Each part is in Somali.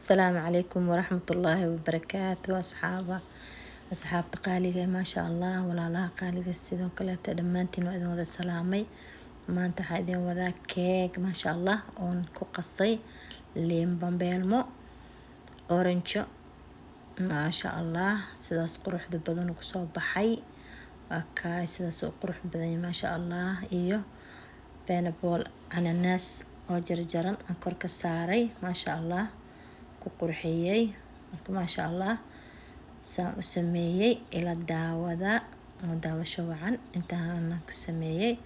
السلام عليكم ورحمة الله وبركاته أصحاب قالية ما شاء الله ولا لا قالية sidoo kale dhammaantiin waa idin wada salaamay maanta waxaa idin wadaa keeg ما شاء الله oon ku qasay liin bambeelmo orange ما شاء الله sidaas quruxda badan ku soo baxay waa kaay sidaas oo qurux badan ما شاء الله iyo pineapple ananas oo jarjaran aan kor ka saaray ما شاء الله ku qurxiyay ما شاء الله saan u sameeyay ila daawada oo daawasho wacan intaan ku sameeyay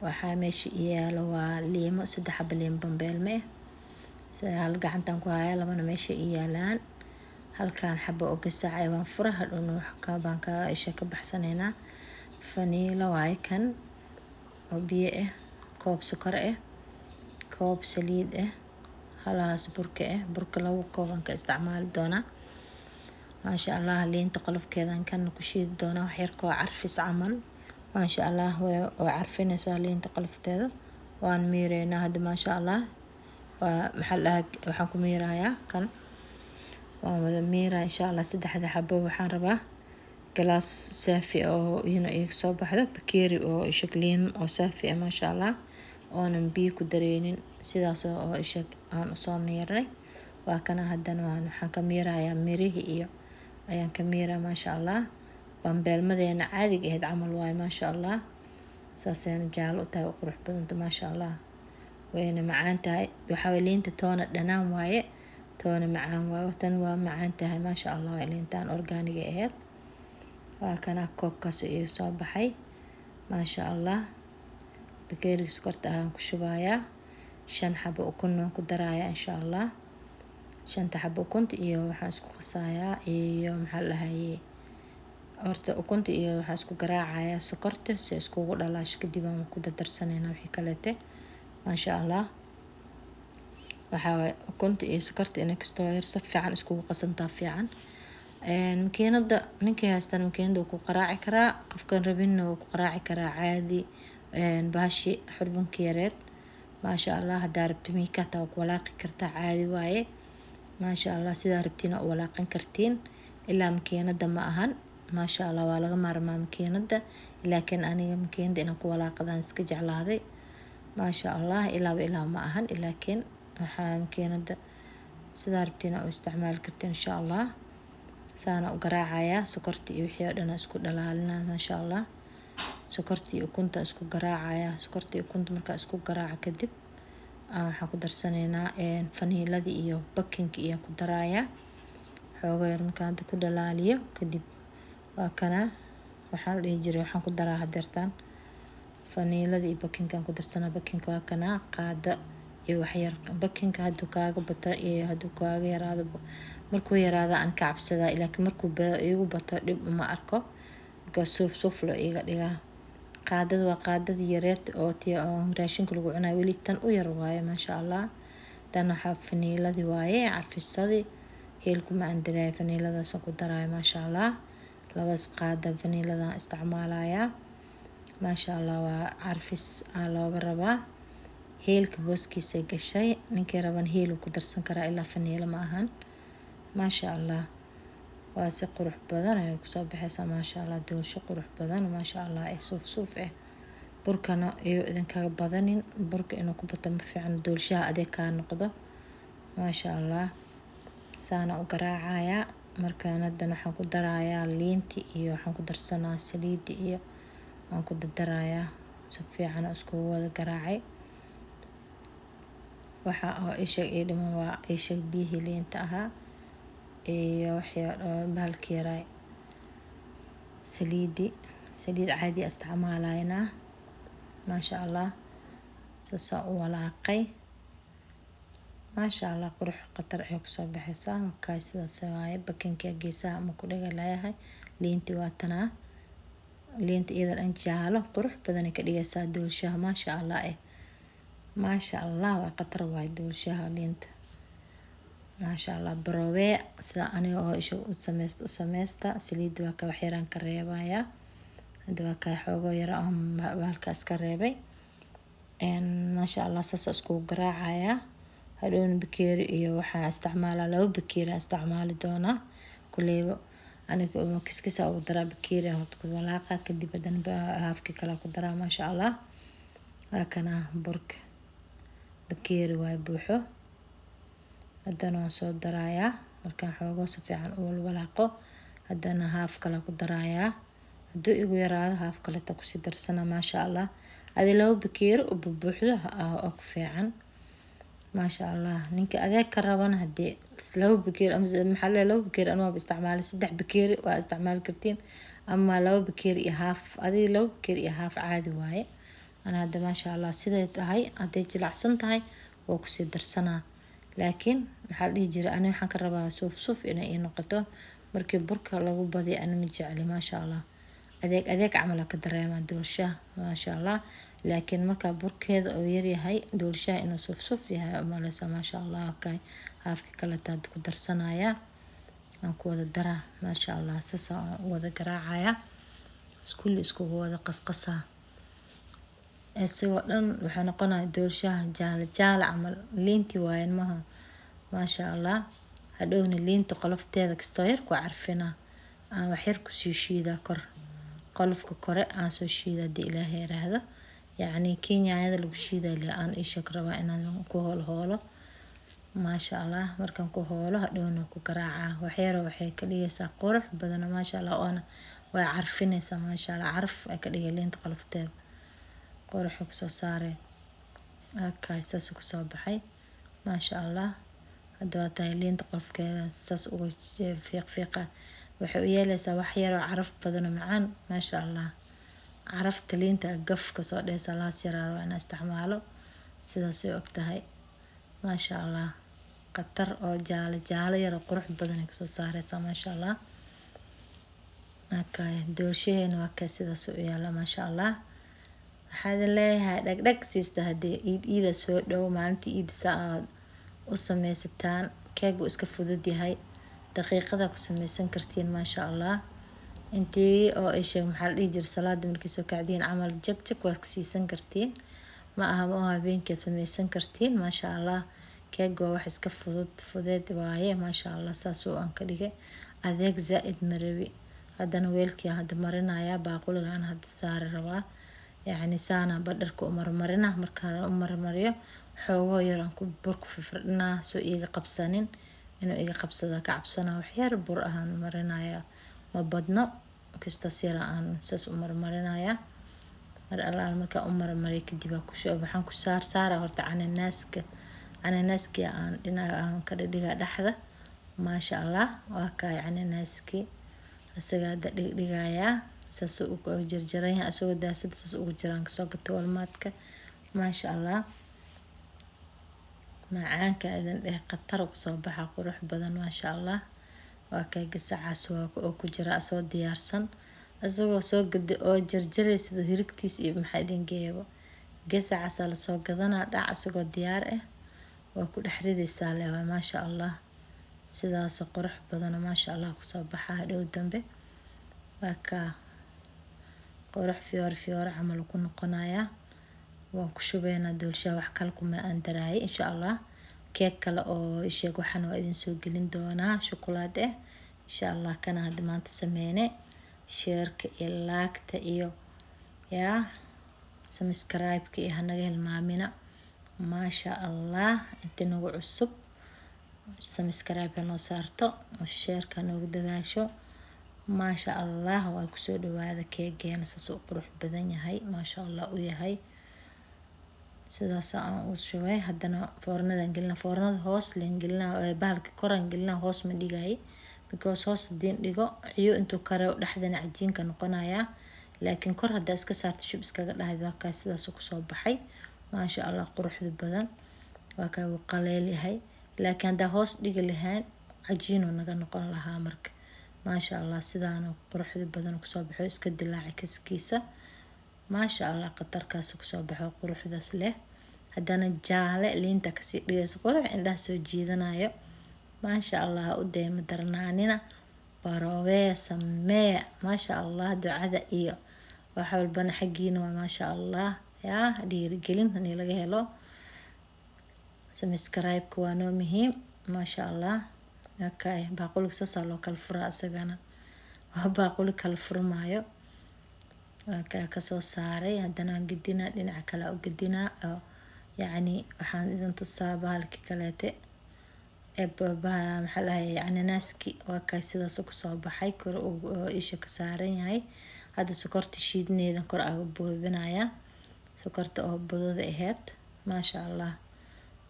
waxaa meesha yaalo waa liimo 3 xabo liin bambeelme hal gacantan ku haya labana meesha yaalaan halkaan xabo oo gasaacay waan furaha dhuna wax ka baan ka isha ka baxsanaynaa vanilla waay kan oo biyo koob sokor koob saliid halaas burka lagu kooban ka isticmaali doona ما شاء الله liinta qolofkeedan kan ku shiidi doona wax yar koo carfis camal ما شاء الله waa carfinaysaa liinta qolofteeda waan miireynaa hadda ما شاء الله waa waxaan ku miirayaa kan waan wada miiraa insha Allah 3 xabo waxaan rabaa galaas saafi oo iga soo baxdo bakeeri oo ishag liin oo saafi ما شاء الله oonan biyo ku dareenin sidaas oo ishag aan soo miirnay waa kana haddana waxaan ka miirayaa mirihi iyo ayaan ka miiraa ما شاء الله bambeelmadeena caadiga ahayd camal waay ما شاء الله saaseen jaal u tahay qurux badan ما شاء الله wayna macaan tahay waxa way liinta toona dhanaan waaye toona macaan waaye tan waa macaan tahay ما شاء الله liintan organic ahayd waa kana koobkaas oo soo baxay ما شاء الله bakeeri sokorta aan ku shubayaa 5 xabo ukun ku daraaya insha Allah 5 xabo ukunta iyo waxaan isku qasayaa iyo maxaa lahaye horta ukunta iyo waxaan isku garaacaya sokorta si isku dhalaasho kadib aan ku darsanayna wixii kale ما شاء الله waxa way ukunta iyo sokorta in kastoo yar si fiican isku qasantaa fiican makiinada ninkii haystan makiinada ku qaraaci karaa qofkan rabinna ku qaraaci karaa caadi baashi xurbanka yareed ما شاء الله hadaa rabto miika taa ku walaaqi kartaa caadi waaye ما شاء الله sidaa rabtina u walaaqan kartiin ilaa makiinada ma ahan ما شاء الله waa laga maarmaa makiinada laakiin aniga makiinada inaan ku walaaqadaan iska jeclaaday ما شاء الله ilaa ma ahan laakiin waxaa makiinada sidaa rabtina u isticmaali kartiin insha Allah saana u garaacaya sokorta iyo wixii oo dhan isku dhalaalinaa ما شاء الله sokorta iyo ukunta isku garaacaya sokorta iyo ukunta marka isku garaaca kadib waxaan ku darsanaynaa vanilada iyo bakinka iyo ku daraaya xoogo yar markaan ku dhalaaliyo kadib waa kana waxaan dhihi jiray waxaan ku daraa hadeertaan vanilada iyo bakinka ku darsanaa bakinka waa kana qaada iyo wax yar bakinka haduu kaaga bato iyo haduu kaaga yaraado markuu yaraado aan ka cabsadaa laakiin markuu igu bato dib uma arko suuf loo iga dhigaa qaadada waa qaadada yareed oo raashinka lagu cunayo weli tan u yar waaye ما شاء الله tan waxa vanilada waaye carfisadii heelku ma andaray vaniladaas ku daray ما شاء الله labas qaada vanilada isticmaalaya ما شاء الله waa carfis looga rabaa heelka booskiisa gashay ninkii raban heel ku darsan karaa ilaa vanila ma ahan ما شاء الله waa si qurux badan ay ku soo baxaysaa ما شاء الله doolsho qurux badan ما شاء الله suuf burkana iyo idinkaga badanin burka inuu ku bato ma fiican doolshaha adeeg ka noqdo ما شاء الله saana u garaacaya markaan hadana waxaan ku darayaa liinti iyo waxaan ku darsanaa saliid iyo aan ku darayaa si fiican isku wada garaacay waxa oo isha dhiman waa isha biyo liinta ahaa iyo waxyaal bahalka yaray saliid caadi isticmaalayna ما شاء الله sasa walaaqay ما شاء الله qurux qatar ay ku soo baxaysaa markaa sidaas waaye bakinka geesaha ama ku dhagalayahay liinti waa tanaa liinta iyada jaalo qurux badan ka dhigaysaa doolshaha ما شاء الله ما شاء الله waa qatar waay doolshaha liinta ما شاء الله برoowe sida aniga oo isha u sameysta saliid waa ka wax yaraan ka reebaya hada waa ka xoogo yar oo bahalkaas ka reebay ما شاء الله saas isku garaacaya hadhowna bakeeri iyo waxaan isticmaalaa 2 bakeeri isticmaali doonaa kuleyba aniga oo kiskisa ugu daraa bakeeri horta ku walaaqa kadib haddana haafki kale ku daraa maasha allah waa kana burka bakeeri waa buuxo haddana waan soo darayaa markaan xoogo si fiican u walaaqo haddana haaf kale ku darayaa hadduu igu yaraado haaf kale ta ku sii darsana maasha allah adi 2 bakeeri u buuxdo oo ku fiican maasha allah ninka adeeg ka rabana hadii 2 bakeeri ama maxaa la 2 bakeeri anoo isticmaalay 3 bakeeri waa isticmaali kartiin ama 2 bakeeri iyo haaf adi 2 bakeeri iyo haaf caadi waaye ana hadda maasha allah siday tahay haday jilacsan tahay oo ku sii darsanaa laakiin maxaa la dhihi jiray ani waxaan ka rabaa suuf inay ii noqoto markii burka lagu badiyo ana ma jecli maasha allah adeeg camal ka dareemaa doolshaha maasha allah laakiin marka burkeeda oo yar yahay doolshaha inuu suuf yahay malaysa maasha allah okay haafki kale taad ku darsanaya aan ku wada daraa maasha allah sasa wada garaacaya isku wada qasqasa isagoo dhan waxaa noqonaya doolshaha jaale camal liinti waayan maha maasha allah hadhowna liinta qolofteeda kastoo yar ku carfina aan wax yar ku sii shiida kor qolofka kore aan soo shiida hadii ilaahay yiraahdo yacni kenyaayada lagu shiiday aan isha rabaa inaan ku hoolo maasha allah markaan ku hoolo hadhowna ku garaaca wax yar waxay ka dhigaysaa qurux badan maasha allah oona way carfinaysaa maasha allah carf ay ka dhigay liinta qolofteeda qurux ku soo saaray saas ku soo baxay maasha allah hadda waa tahay liinta qolofkeeda saas ugu fiiqa waxay u yeelaysaa wax yar oo caraf badan oo macaan maasha allah carafta liinta gaf ka soo dhaysa la siraaro in isticmaalo sidaas ay og tahay maasha allah qatar oo jaale yar oo qurux badan ku soo saaraysa maasha allah doolshaheena waa ka sidaas u yaala maasha allah waxaad leeyahay dhagdhag siista hadii iida soo dhow maalintii iida aad u sameysataan keegu iska fudud yahay daqiiqada ku sameysan kartiin maasha allah intii oo ay sheeg maxaa la dhihi jiray salaada markii soo kacdiin camal jag waad ka siisan kartiin ma aha habeenkii sameysan kartiin maasha allah keegu waa wax iska fudeed waaye maasha allah saas oo aan ka dhigay adeeg zaaid marabi haddana weelkii hadda marinaya baaquliga aan hadda saari rabaa yacni saana badharka u marmarina markaan u marmariyo xoogo yar aan ku burku firdhinaa soo iiga qabsanin inuu iga qabsada ka cabsana wax yar bur ahaan marinaya ma badno kasta sira aan saas u marmarinaya mar allaal marka u marmariyo kadib waxaan ku saara horta cananaaska aan dhinaca aan ka dhigaa dhaxda maasha allah waa ka cananaaski asaga dhigaya saas uu ku jarjaray asagoo daasad saas ugu jiraan kasoo gatay walmaadka maasha allah macaanka idan qatar ku soo baxa qurux badan maasha allah waa ka gasacaas oo ku jira asoo diyaarsan asagoo soo gaday oo jarjaray sida hirigtiis iyo maxaa idin geeyaba gasacaas la soo gadanaa dhac asagoo diyaar ah waa ku dhex ridaysaa leeyahay maasha allah sidaas qurux badan maasha allah ku soo baxa dhow dambe waa ka qurux fiyoor camal ku noqonaya waan ku shubeynaa doolshaha wax kale kuma aan daraayay insha allah keek kale oo isheeg waxaan waa idin soo gelin doonaa shukulaato insha allah kana hadda maanta sameeyne sheerka iyo laagta iyo subscribe-ka iyo hanaga hilmaamina maasha allah inta nagu cusub subscribe noo saarto sheerka noogu dadaasho maasha allah waa ku soo dhawaada keegeena saas oo qurux badan yahay maasha allah u yahay sidaas aan u shubay haddana foornadan gelina foornada hoos leen gelina bahalka koran gelina hoos ma dhigay because hoos hadii dhigo ciyo intuu kare dhaxdana cajiinka noqonaya laakiin kor hadaa iska saarto shub iskaga dhahayda ka sidaas ku soo baxay maasha allah quruxda badan waa ka qaleel yahay laakiin hadaa hoos dhigi lahayn cajiin naga noqon lahaa marka maasha allah sidaan quruxda badan ku soo baxo iska dilaacay kiskiisa maasha allah qatarkaas ku soo baxo quruxdaas leh haddana jaale liinta ka sii dhigayso qurux indhaha soo jiidanayo maasha allah u deema darnaanina baroowe samee maasha allah ducada iyo wax walbana xagiina waa maasha allah dhiirigelin in laga helo subscribe-ka waa noo muhiim maasha allah. Okay, baaquliga saasaa loo kala furaa isagana, waa baaquli kala furmaayo. Okay, kasoo saaray haddana aan gedinaa dhinaca kale u gedinaa oo yacni waxaan idin tusaa bahalkii kaleete maxaa lahaye cananaaski. waa kaay sidaas kusoo baxay kor oo isha ka saaran yahay. hadda sokorta shiidneedan kor aga buubinaya, sokorta oo budada aheyd maasha allah.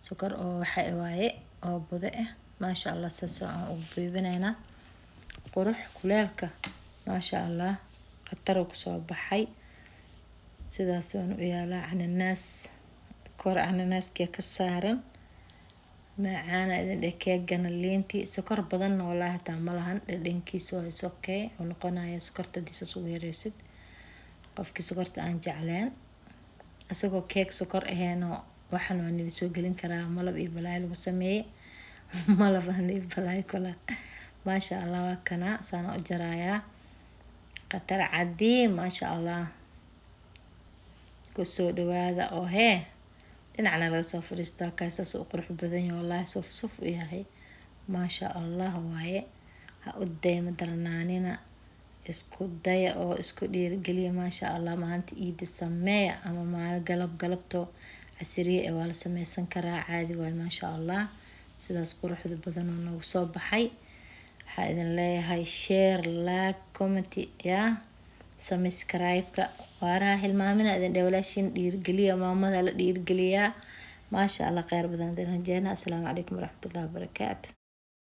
sokor oo waxa waaye oo budo ah maasha allah. saas aan ugu buubinaynaa qurux kuleelka maasha allah. khatar kusoo baxay sidaas waan u yaalaa. cananaas kor cananaaska ka saaran macaana idin keegana liintii sokor badan walahi taa malahan. dhadhankiisa waa is okay oo noqonaya sokorta disas ugu yareysid qofkii sokorta aan jecleen. isagoo keeg sokor aheeno waxaan waa nila soo gelin karaa malab iyo balaay lagu sameeyey. malab iyo balaay kula maasha allah. waa kana saan u jarayaa qatar cadii maasha allah. kusoo dhawaada oo dhinacna laga soo fadhiistaa. kaasaas u qurux badan yahay wallahi, suf suf u yahay maasha allah waaye. ha u dayma darnaanina, isku daya oo isku dhiirigeliya maasha allah. maanta iida sameeya ama maalin galabto casriye waa la sameysan karaa caadi waaye maasha allah. sidaas quruxda badan oo nagu soo baxay. waxaa idin leeyahay share, like, comment ya subscribe-ka waaraha hilmaamina idin dhawlaashin dhiirigeliya. maamada la dhiirigeliyaa maasha allah. khayr badan idin rajeynaa. assalaamu calaykum waraxmatullaahi wabarakaatu.